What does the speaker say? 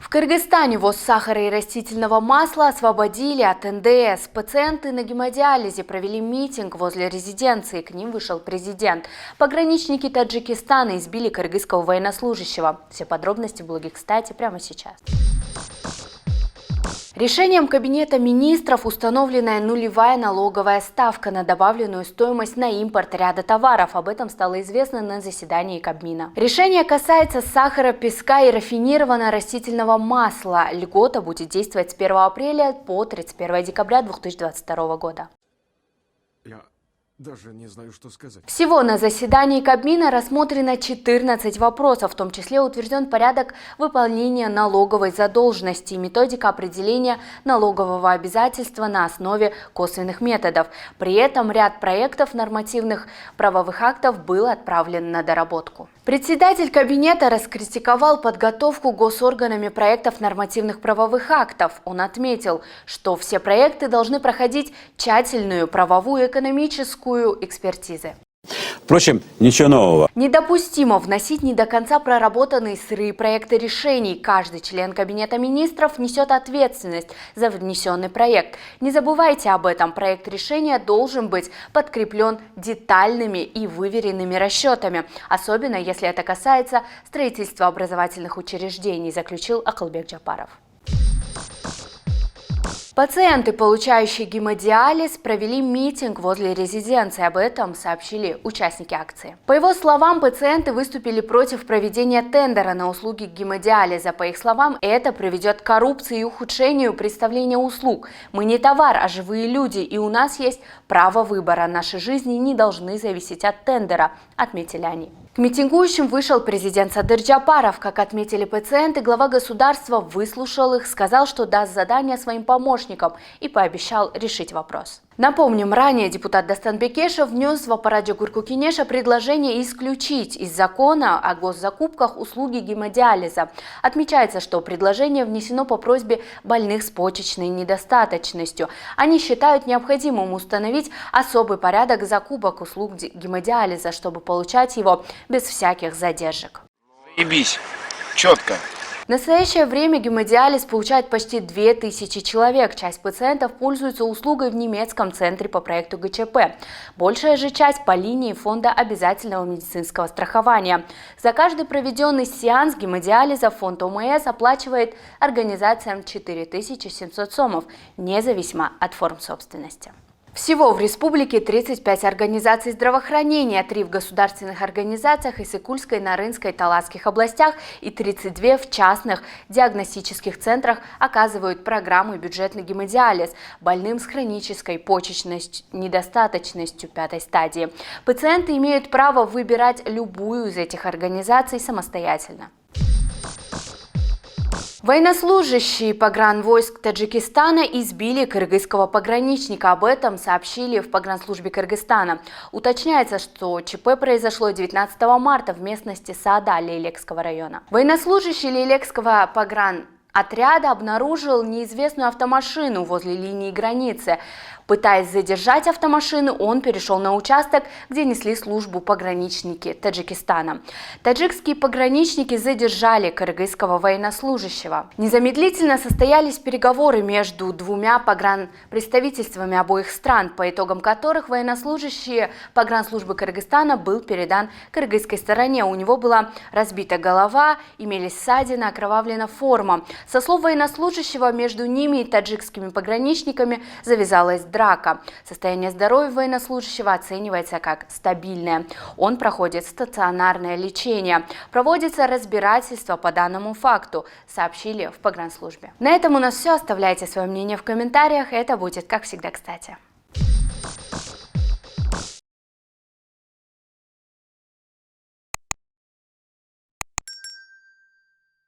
В Кыргызстане ввоз сахара и растительного масла освободили от НДС. Пациенты на гемодиализе провели митинг возле резиденции. К ним вышел президент. Пограничники Таджикистана избили кыргызского военнослужащего. Все подробности в блоге «Кстати» прямо сейчас. Решением Кабинета министров установлена нулевая налоговая ставка на добавленную стоимость на импорт ряда товаров. Об этом стало известно на заседании Кабмина. Решение касается сахара, песка и рафинированного растительного масла. Льгота будет действовать с 1 апреля по 31 декабря 2022 года. Даже не знаю, что сказать. Всего на заседании Кабмина рассмотрено 14 вопросов, в том числе утвержден порядок выполнения налоговой задолженности и методика определения налогового обязательства на основе косвенных методов. При этом ряд проектов нормативных правовых актов был отправлен на доработку. Председатель Кабинета раскритиковал подготовку госорганами проектов нормативных правовых актов. Он отметил, что все проекты должны проходить тщательную правовую и экономическую экспертизы. Впрочем, ничего нового. Недопустимо вносить не до конца проработанные сырые проекты решений. Каждый член Кабинета министров несет ответственность за внесенный проект. Не забывайте об этом. Проект решения должен быть подкреплен детальными и выверенными расчетами, особенно если это касается строительства образовательных учреждений, заключил Акылбек Джапаров. Пациенты, получающие гемодиализ, провели митинг возле резиденции. Об этом сообщили участники акции. По его словам, пациенты выступили против проведения тендера на услуги гемодиализа. По их словам, это приведет к коррупции и ухудшению представления услуг. Мы не товар, а живые люди, и у нас есть право выбора. Наши жизни не должны зависеть от тендера, отметили они. К митингующим вышел президент Садыр Джапаров. Как отметили пациенты, глава государства выслушал их, сказал, что даст задание своим помощникам и пообещал решить вопрос. Напомним, ранее депутат Дастан Бекешев внес в аппарат Джокурку Кенеша предложение исключить из закона о госзакупках услуги гемодиализа. Отмечается, что предложение внесено по просьбе больных с почечной недостаточностью. Они считают необходимым установить особый порядок закупок услуг гемодиализа, чтобы получать его без всяких задержек. Заебись. Четко. В настоящее время гемодиализ получает почти 2000 человек. Часть пациентов пользуется услугой в немецком центре по проекту ГЧП. Большая же часть по линии фонда обязательного медицинского страхования. За каждый проведенный сеанс гемодиализа фонд ОМС оплачивает организациям 4700 сомов, независимо от форм собственности. Всего в республике 35 организаций здравоохранения, 3 в государственных организациях Иссык-Кульской, Нарынской, Таласских областях и 32 в частных диагностических центрах оказывают программу бюджетный гемодиализ больным с хронической почечной недостаточностью 5-й стадии. Пациенты имеют право выбирать любую из этих организаций самостоятельно. Военнослужащие погранвойск Таджикистана избили кыргызского пограничника. Об этом сообщили в погранслужбе Кыргызстана. Уточняется, что ЧП произошло 19 марта в местности Саада Лейлекского района. Военнослужащий Лейлекского погранотряда обнаружил неизвестную автомашину возле линии границы. Пытаясь задержать автомашину, он перешел на участок, где несли службу пограничники Таджикистана. Таджикские пограничники задержали кыргызского военнослужащего. Незамедлительно состоялись переговоры между двумя погранпредставительствами обоих стран, по итогам которых военнослужащий погранслужбы Кыргызстана был передан кыргызской стороне. У него была разбита голова, имелись ссадины, окровавлена форма. Со слов военнослужащего, между ними и таджикскими пограничниками завязалась драка. Состояние здоровья военнослужащего оценивается как стабильное. Он проходит стационарное лечение. Проводится разбирательство по данному факту, сообщили в погранслужбе. На этом у нас все. Оставляйте свое мнение в комментариях. Это будет, как всегда, кстати.